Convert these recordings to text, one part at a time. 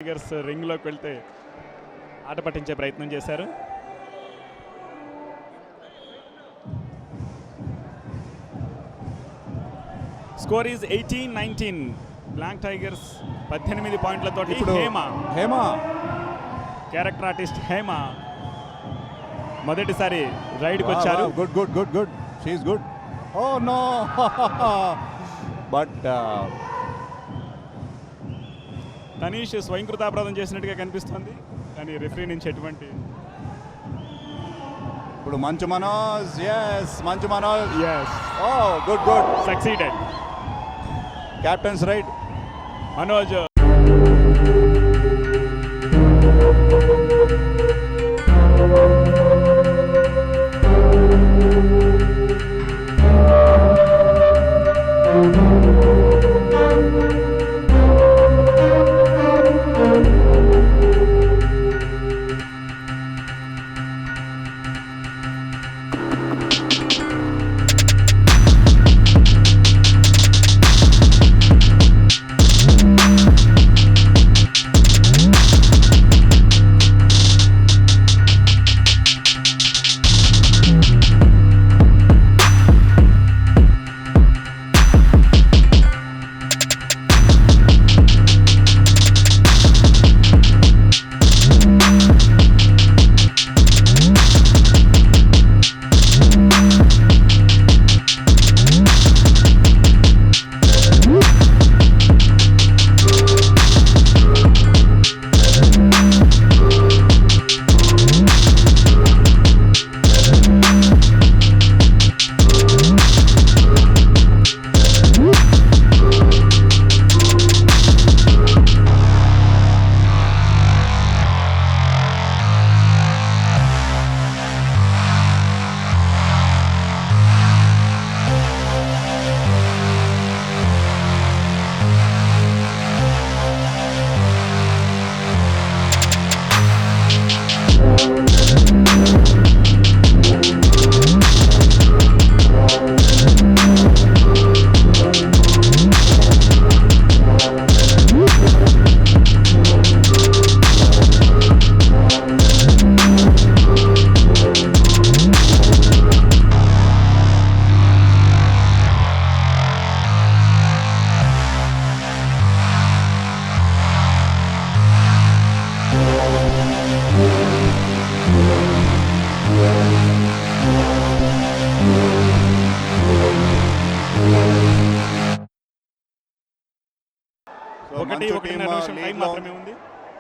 Tigers రింగ్లోకి వెళ్తే ఆట పట్టించే ప్రయత్నం చేశారు. Score is 18-19. బ్లాక్ టైగర్స్ 18 పాయింట్లతోటి. హేమ క్యారెక్టర్ ఆర్టిస్ట్ హేమ మొదటిసారి రైడ్కి వచ్చారు. Good good good good she is good. Oh no but Tanish స్వయంకృతాపరాధం చేసినట్టుగా కనిపిస్తుంది, కానీ రెఫరీ నుంచి ఎటువంటి. ఇప్పుడు Manchu Manoj, Manchu Manoj, oh good good succeeded. Captains right Manoj.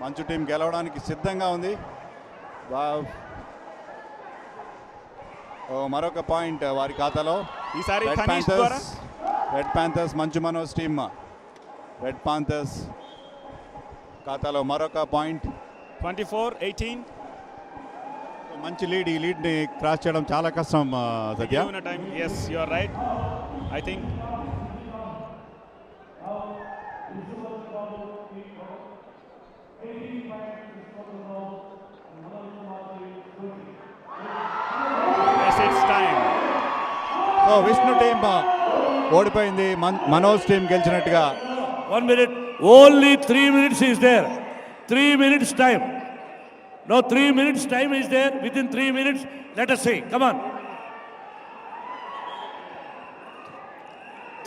Manchu team గెలవడానికి సిద్ధంగా ఉంది. మరొక పాయింట్ వారి ఖాతాలో. ఈసారి red Panthers Manchu Manoj team, red Panthers ఖాతాలో మరొక పాయింట్. 24-18. మంచి లీడ్. ఈ లీడ్ని క్రాస్ చేయడం చాలా కష్టం సత్య. Yes, you are right. I think so Vishnu team ఓడిపోయింది, Manoj team గెలిచినట్టుగా. 1 minute, only 3 minutes is there. 3 minutes time. No, 3 minutes time is there. Within 3 minutes, let us see. Come on.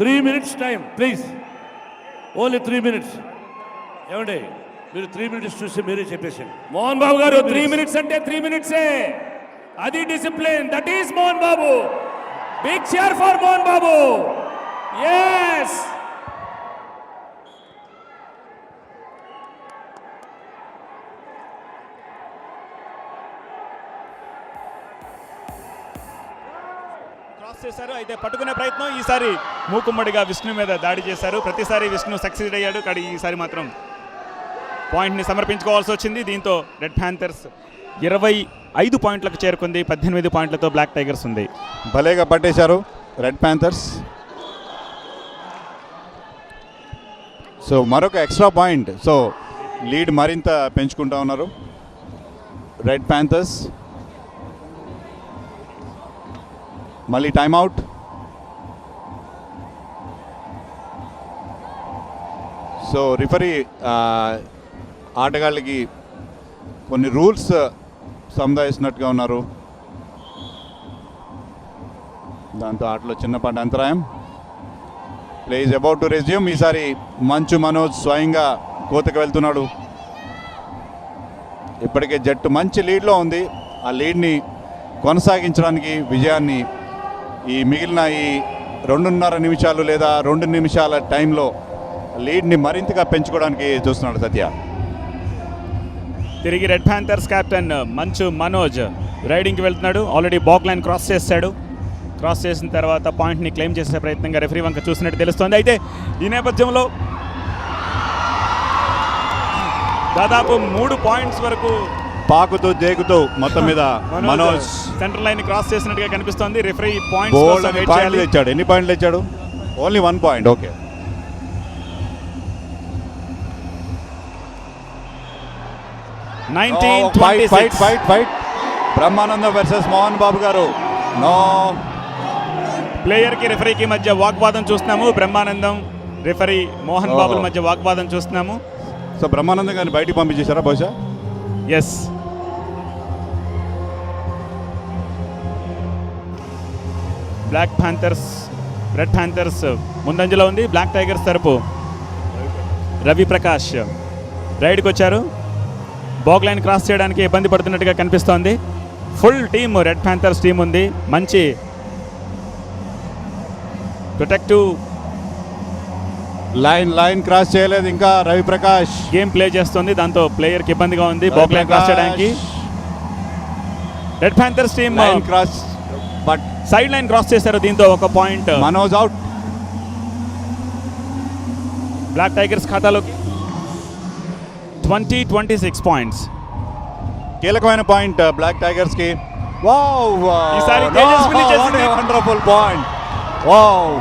3 minutes time, please. Only 3 minutes. ఏమండి మీరు 3 minutes చూసి మీరే చెప్పేసి. మోహన్ బాబు గారు 3 minutes అంటే 3 minutes. అది discipline. That is Mohan Babu. Big cheer for Mohan Babu. Yes. Cross చేశారు, అయితే పట్టుకునే ప్రయత్నం. ఈసారి మూకుమ్మడిగా విష్ణు మీద దాడి చేశారు. ప్రతిసారి విష్ణు సక్సీడ్ అయ్యాడు, కానీ ఈసారి మాత్రం పాయింట్ని సమర్పించుకోవాల్సి వచ్చింది. దీంతో రెడ్ ప్యాంథర్స్ 25 పాయింట్లకు చేరుకుంది. 18 పాయింట్లతో బ్లాక్ టైగర్స్ ఉంది. భలేగా పట్టేశారు రెడ్ ప్యాంథర్స్. సో మరొక ఎక్స్ట్రా పాయింట్. సో లీడ్ మరింత పెంచుకుంటా ఉన్నారు రెడ్ ప్యాంథర్స్. మళ్ళీ టైమ్అవుట్. సో రిఫరీ ఆటగాళ్ళకి కొన్ని రూల్స్ సంధాయిస్తున్నట్టుగా ఉన్నారు. దాంతో ఆటలో చిన్నపాటి అంతరాయం. Play is about to resume. ఈసారి మంచు మనోజ్ స్వయంగా కోతకు వెళ్తున్నాడు. ఇప్పటికే జట్టు మంచి లీడ్లో ఉంది. ఆ లీడ్ని కొనసాగించడానికి విజయాన్ని ఈ మిగిలిన ఈ 2.5 నిమిషాలు లేదా 2 నిమిషాల టైంలో లీడ్ని మరింతగా పెంచుకోవడానికి చూస్తున్నాడు సత్య. తిరిగి red Panthers captain Manchu Manoj రైడింగ్కి వెళ్తున్నాడు. ఆల్రెడీ బాక్ లైన్ క్రాస్ చేశాడు. క్రాస్ చేసిన తర్వాత పాయింట్ని క్లెయిమ్ చేసే ప్రయత్నంగా రెఫరీ వంక చూసినట్టు తెలుస్తోంది. అయితే ఈ నేపథ్యంలో దాదాపు 3 పాయింట్స్ వరకు పాకుతూ దేకుతూ మొత్తం మీద మనోజ్ సెంటర్ లైన్ క్రాస్ చేసినట్టుగా కనిపిస్తోంది. రెఫరీ పాయింట్లు పాయింట్స్ తెచ్చాడు. ఎన్ని పాయింట్లు తెచ్చాడు? Only 1 point. Okay. Fight Brahmanandam versus Mohan Babu garu. No ప్లేయర్కి రెఫరీకి మధ్య వాగ్వాదం చూస్తున్నాము. బ్రహ్మానందం రెఫరీ మోహన్ బాబుల మధ్య వాగ్వాదం చూస్తున్నాము. సో బ్రహ్మానందం గారిని బయటికి పంపించేశారా బహుశా? Yes. Black Panthers Red Panthers ముందంజలో ఉంది. బ్లాక్ టైగర్స్ తరపు రవి ప్రకాష్ రైడ్కి వచ్చారు. బాక్ లైన్ క్రాస్ చేయడానికి ఇబ్బంది పడుతున్నట్టుగా కనిపిస్తోంది. Full team red panthers team ఉంది. మంచి ప్రొటెక్టివ్ లైన్ క్రాస్ చేయలేదు ఇంకా రవి ప్రకాష్. గేమ్ ప్లే చేస్తుంది. దాంతో ప్లేయర్కి ఇబ్బందిగా ఉంది బాక్ లైన్ క్రాస్ చేయడానికి. Red Panthers team cross but side line cross చేశారు. దీంతో 1 point Manoj out. Black Tigers ఖాతాలోకి 26 పాయింట్స్. కీలకమైన పాయింట్ బ్లాక్ టైగర్స్ కి. వావ్! ఈసారి తేజస్విని చేసింది. Wonderful point. వావ్!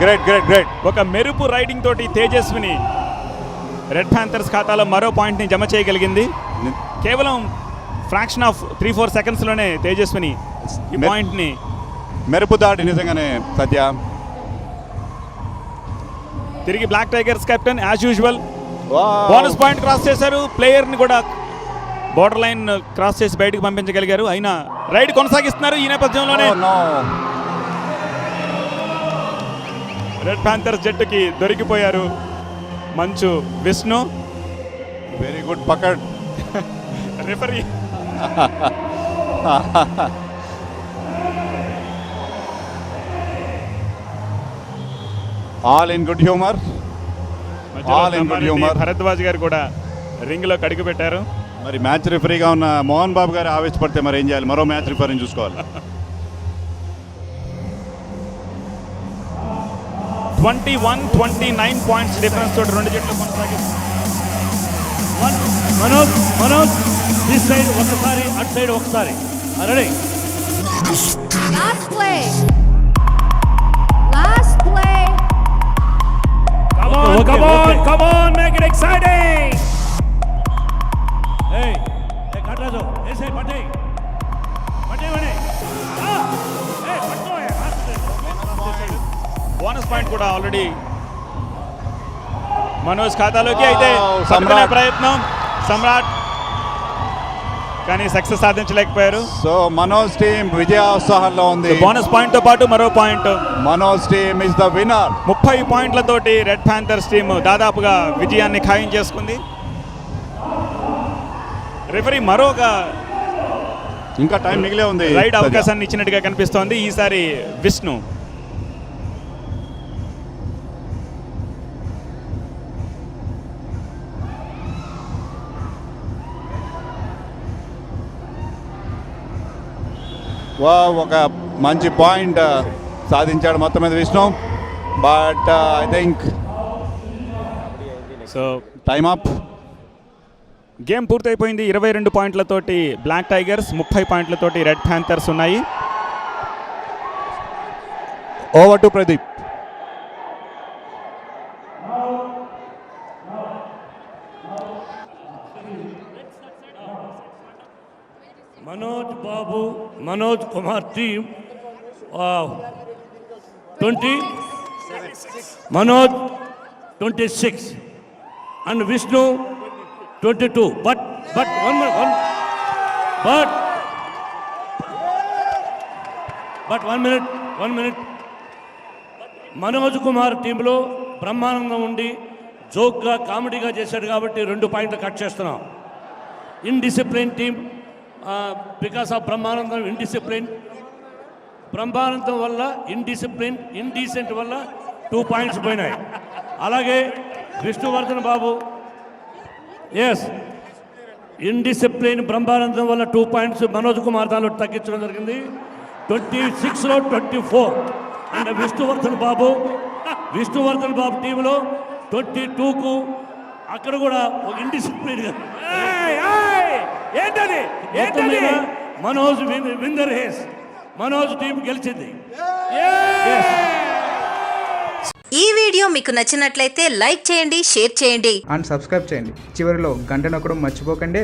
గ్రేట్. ఒక మెరుపు రైడింగ్ తోటి తేజస్విని రెడ్ ప్యాంథర్స్ ఖాతాలో మరో పాయింట్ని జమ చేయగలిగింది. కేవలం ఫ్రాక్షన్ ఆఫ్ 3-4 సెకండ్స్లోనే తేజస్విని ఈ పాయింట్ని. మెరుపు దాడి నిజంగానే సత్య. తిరిగి Black Tigers captain as usual bonus point cross చేశారు. ప్లేయర్ని కూడా బోర్డర్ లైన్ క్రాస్ చేసి బయటకు పంపించగలిగారు. అయినా రైడ్ కొనసాగిస్తున్నారు. ఈ నేపథ్యంలోనే రెడ్ ప్యాంథర్స్ జట్టుకి దొరికిపోయారు మంచు విష్ణు. వెరీ గుడ్ పకడ్. Referee all in good humour. Bharadwaj garu కూడా రింగ్లో కడుగు పెట్టారు. మరి మ్యాచ్ రిఫరీగా ఉన్న మోహన్ బాబు గారు ఆవేశపడితే మరి ఏం చేయాలి? మరో మ్యాచ్ రిఫరీని చూసుకోవాలి. 21-29 పాయింట్స్ డిఫరెన్స్ తోటి 2 జట్లు కొనసాగిస్తారు. మనోజ్ దిస్ సైడ్ ఒకసారి, అటు సైడ్ ఒకసారి. Ready. Last play. Come on, make it exciting. Hey, Katrajo, ऐसे पटे बने. Hey, पटो है. బోనస్ పాయింట్ కూడా ఆల్రెడీ మనోజ్ ఖాతాలోకి. అయితే సమ్రాట్ ప్రయత్నం సమ్రాట్ కానీ సక్సెస్ సాధించలేకపోయారు. సో మనోజ్ టీం విజయోత్సాహంలో ఉంది. బోనస్ పాయింట్ తో పాటు మరో point. Manoj team is the winner. 30 పాయింట్లతోటి రెడ్ ప్యాంథర్స్ టీం దాదాపుగా విజయాన్ని ఖాయం చేసుకుంది. రెఫరీ మరొక ఇంకా టైం మిగిలే ఉంది. రైడ్ అవకాశాన్ని ఇచ్చినట్టుగా కనిపిస్తోంది. ఈసారి విష్ణు. ఒక మంచి పాయింట్ సాధించాడు మొత్తం మీద Vishnu. But I think so time up. Game పూర్తయిపోయింది. 22 పాయింట్లతోటి బ్లాక్ టైగర్స్, 30 పాయింట్లతోటి రెడ్ ప్యాంథర్స్ ఉన్నాయి. Over to Pradeep. Manoj Kumar team 20, Manoj 26 and Vishnu 22. But one minute. But 1 minute. Manoj Kumar టీంలో బ్రహ్మానందం ఉండి జోక్గా కామెడీగా చేశాడు కాబట్టి 2 పాయింట్లు కట్ చేస్తున్నాం. Indiscipline team because of Brahmanandam indiscipline. Brahmanandam వల్ల ఇండీసెంట్ వల్ల 2 పాయింట్స్ పోయినాయి. అలాగే విష్ణువర్ధన్ బాబు ఎస్ ఇండిసిప్లిన్ బ్రహ్మానందం వల్ల 2 పాయింట్స్ మనోజ్ కుమార్ దానిలో తగ్గించడం జరిగింది. 26లో 24. అండ్ విష్ణువర్ధన్ బాబు టీంలో 22కు అక్కడ కూడా ఒక ఇండిసిప్లిన్గా ఏంటది మనోజ్ విన్నర్ హేస్. మనోజ్ టీం గెలిచింది. ఈ వీడియో మీకు నచ్చినట్లయితే లైక్ చేయండి, షేర్ చేయండి అండ్ సబ్స్క్రైబ్ చేయండి. చివరిలో గంట నొక్కడం మర్చిపోకండి.